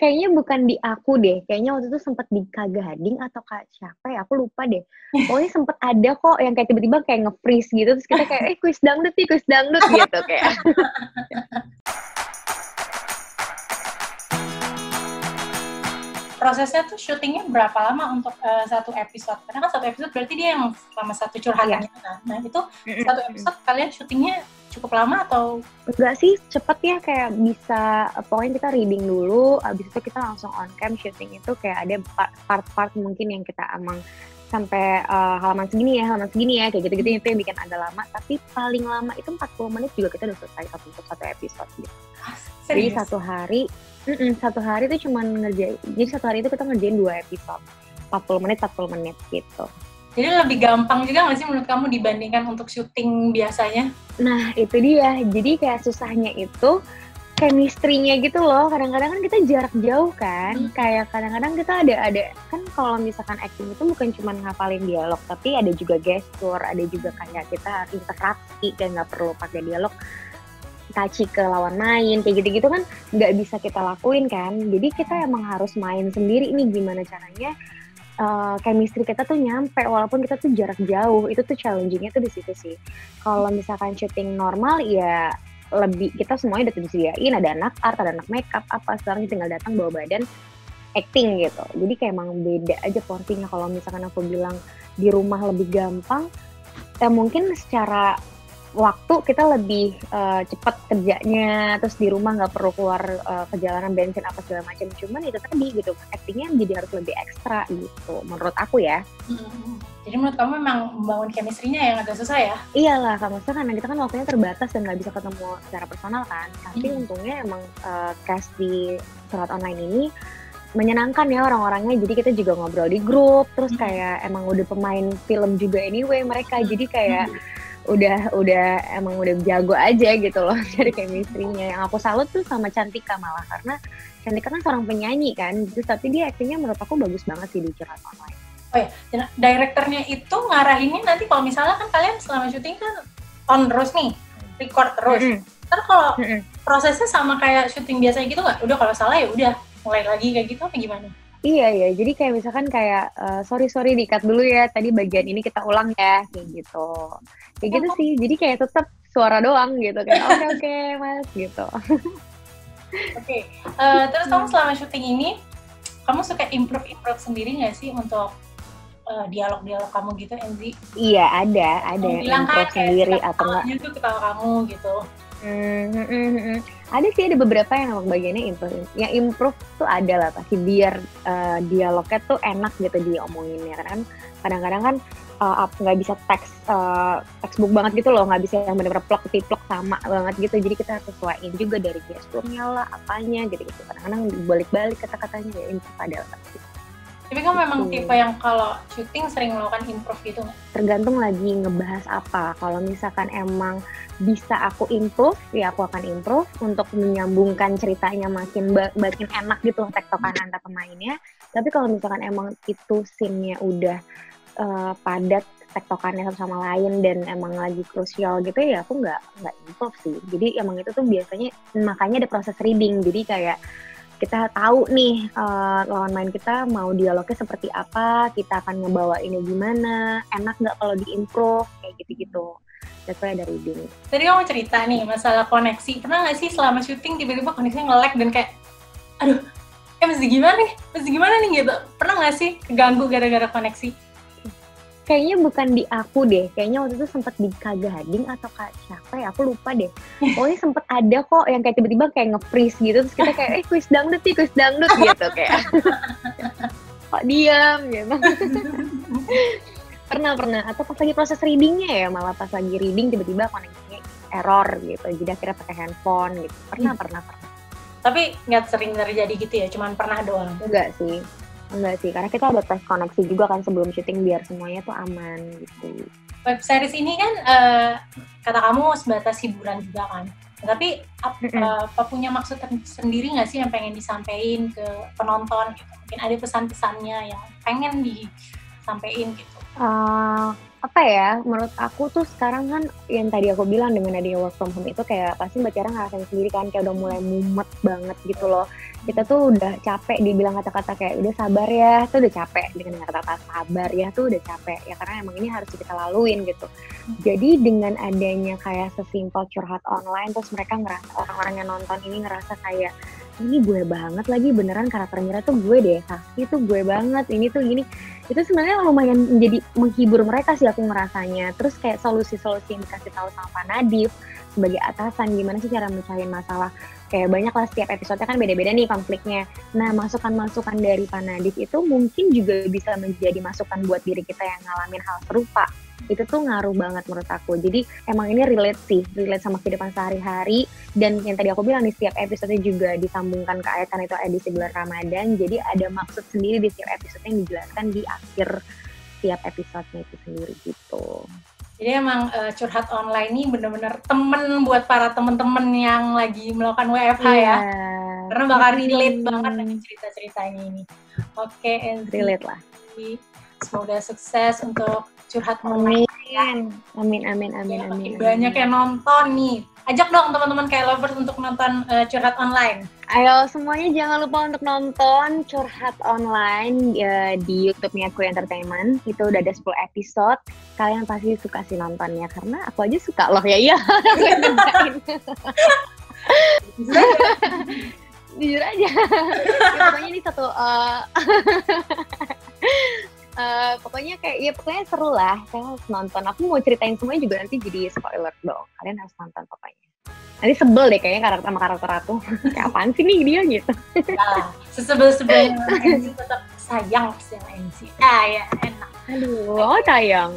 Kayaknya bukan di aku deh, kayaknya waktu itu sempet di Kak Gading atau Kak siapa ya, aku lupa deh. Pokoknya sempet ada kok yang kayak tiba-tiba kayak nge-freeze gitu, terus kita kayak, kuis dangdut nih, kuis dangdut gitu kayak. Prosesnya tuh syutingnya berapa lama untuk satu episode? Karena kan satu episode berarti dia yang selama satu curhatannya kan. Nah itu satu episode kalian syutingnya cukup lama atau? Enggak sih, cepet ya, kayak bisa, pokoknya kita reading dulu, abis itu kita langsung on cam syuting itu kayak ada part-part mungkin yang kita emang sampai halaman segini ya, kayak gitu-gitu itu yang bikin agak lama, tapi paling lama itu 40 menit juga kita udah selesai untuk satu episode gitu. Jadi satu hari itu cuman ngerjain, jadi satu hari itu kita ngerjain 2 episode, 40 menit gitu. Jadi lebih gampang juga nggak sih menurut kamu dibandingkan untuk syuting biasanya? Nah itu dia, jadi kayak susahnya itu chemistry-nya gitu loh. Kadang-kadang kan kita jarak jauh kan, kayak kadang-kadang kita ada kan kalau misalkan acting itu bukan cuma ngapalin dialog, tapi ada juga gestur, ada juga kayak kita interaksi, kayak nggak perlu pakai dialog, touchy ke lawan main, kayak gitu-gitu kan nggak bisa kita lakuin kan. Jadi kita emang harus main sendiri nih gimana caranya chemistry kita tuh nyampe walaupun kita tuh jarak jauh. Itu tuh challenging-nya tuh di situ sih. Kalau misalkan syuting normal ya lebih kita semuanya udah disediain, ada anak art, ada anak makeup, apa sekarang tinggal datang bawa badan acting gitu. Jadi kayak emang beda aja porsinya. Kalau misalkan aku bilang di rumah lebih gampang, mungkin secara waktu kita lebih cepat kerjanya, terus di rumah nggak perlu keluar perjalanan bensin apa segala macam. Cuman itu tadi gitu, actingnya jadi harus lebih ekstra gitu, menurut aku ya. Jadi menurut kamu memang membangun chemistry-nya yang agak susah ya? Iyalah, maksudnya karena kita kan waktunya terbatas dan nggak bisa ketemu secara personal kan. Tapi untungnya emang cast di Surat Online ini menyenangkan ya orang-orangnya, jadi kita juga ngobrol di grup, terus kayak emang udah pemain film juga anyway mereka, jadi kayak udah emang udah jago aja gitu loh dari chemistry-nya. Yang aku salut tuh sama Cantika malah, karena Cantika kan seorang penyanyi kan, terus tapi dia acting-nya menurut aku bagus banget sih di Surat Online. Oh ya, direkturnya itu ngarahinnya nanti kalau misalnya kan kalian selama syuting kan on terus nih, record terus. Ntar kalau prosesnya sama kayak syuting biasanya gitu nggak? Udah kalau salah ya udah mulai lagi kayak gitu apa gimana? Iya, jadi kayak misalkan kayak sorry di-cut dulu ya, tadi bagian ini kita ulang ya, kayak gitu. Kayak gitu sih, jadi kayak tetap suara doang gitu, kayak oke mas gitu. Oke. Terus kamu selama syuting ini, kamu suka improve sendiri nggak sih untuk dialog-dialog kamu gitu, Enzi? Iya, ada yang improve sendiri atau enggak? Itu ketawa kamu gitu. Ada sih, ada beberapa yang emang bagiannya improve. Yang improve tuh ada lah pasti, biar dialognya tuh enak gitu diomonginnya. Karena kan kadang-kadang kan nggak bisa textbook banget gitu loh, nggak bisa yang bener-bener plok-tiplok sama banget gitu. Jadi kita sesuaiin juga dari gesturnya lah, apanya gitu-gitu. Kadang-kadang dibalik-balik kata-katanya, ya improve ada lah pasti. Tapi kamu memang tipe yang kalau syuting sering melakukan improve gitu nggak? Tergantung lagi ngebahas apa. Kalau misalkan emang bisa aku improve, ya aku akan improve untuk menyambungkan ceritanya makin enak gitu tektokan antar pemainnya. Tapi kalau misalkan emang itu scene-nya udah padat tektokannya satu sama lain dan emang lagi krusial gitu ya aku nggak improve sih. Jadi emang itu tuh biasanya makanya ada proses reading. Jadi kayak kita tahu nih lawan main kita mau dialognya seperti apa, kita akan ngebawa ini gimana, enak nggak kalau di-improve, kayak gitu-gitu. That's why ada reading. Tadi kamu cerita nih masalah koneksi, pernah nggak sih selama syuting tiba-tiba koneksinya nge-lag dan kayak, aduh, mesti gimana nih gitu, pernah nggak sih keganggu gara-gara koneksi? Kayaknya bukan di aku deh, kayaknya waktu itu sempet di Kak Gading atau Kak siapa ya, aku lupa deh. Pokoknya sempet ada kok yang kayak tiba-tiba kayak nge-freeze gitu, terus kita kayak, kuis dangdut gitu kayak. Kok diam gitu. Pernah, atau pas lagi proses readingnya ya, malah pas lagi reading tiba-tiba koneksinya error gitu, jadi akhirnya pakai handphone gitu. Pernah. Tapi nggak sering terjadi gitu ya, cuman pernah doang? Enggak sih, karena kita ada tes koneksi juga kan sebelum syuting biar semuanya tuh aman gitu. Web series ini kan kata kamu sebatas hiburan juga kan, tapi apa punya maksud sendiri nggak sih yang pengen disampaikan ke penonton gitu? Mungkin ada pesan-pesannya yang pengen sampein gitu? Apa ya, menurut aku tuh sekarang kan yang tadi aku bilang dengan adanya work from home itu kayak pasti Mbak Tiara ngerasain sendiri kan, kayak udah mulai mumet banget gitu loh. Kita tuh udah capek dibilang kata-kata kayak udah sabar ya, tuh udah capek dengan kata-kata sabar ya tuh udah capek ya, karena emang ini harus kita laluin gitu. Jadi dengan adanya kayak sesimpel curhat online, terus mereka ngerasa, orang-orang yang nonton ini ngerasa kayak ini gue banget lagi, beneran karakter Mira tuh gue deh, Sakti tuh gue banget, ini tuh gini. Itu sebenarnya lumayan menjadi menghibur mereka sih aku ngerasanya. Terus kayak solusi-solusi yang dikasih tahu sama Pak Nadif sebagai atasan, gimana sih cara mecahin masalah. Kayak banyak lah, setiap episodenya kan beda-beda nih konfliknya. Nah, masukan-masukan dari Pak Nadif itu mungkin juga bisa menjadi masukan buat diri kita yang ngalamin hal serupa. Itu tuh ngaruh banget menurut aku. Jadi emang ini relate sama kehidupan sehari-hari. Dan yang tadi aku bilang di setiap episode juga disambungkan ke ayat, karena itu edisi bulan Ramadan. Jadi ada maksud sendiri di setiap episode yang dijelaskan di akhir setiap episodenya itu sendiri gitu. Jadi emang curhat online ini bener-bener temen buat para temen-temen yang lagi melakukan WFH ya. Karena bakal relate banget dengan cerita-ceritanya ini. Oke, relate lah. Semoga sukses untuk curhat online. Amin. Banyak yang nonton nih. Ajak dong teman-teman kayak lovers untuk nonton curhat online. Ayo semuanya jangan lupa untuk nonton curhat online di YouTube-nya Kuy Entertainment. Itu udah ada 10 episode. Kalian pasti suka sih nontonnya karena aku aja suka loh ya. Iya. Jujur aja. Pokoknya ini satu pokoknya seru lah. Kalian harus nonton. Aku mau ceritain semuanya juga nanti jadi spoiler dong. Kalian harus nonton pokoknya. Nanti sebel deh kayaknya karakter aku. Kayak apaan sih nih dia gitu. Nah, sesebel-sebelnya MC tetap sayang sama MC. Ya enak. Aduh, sayang.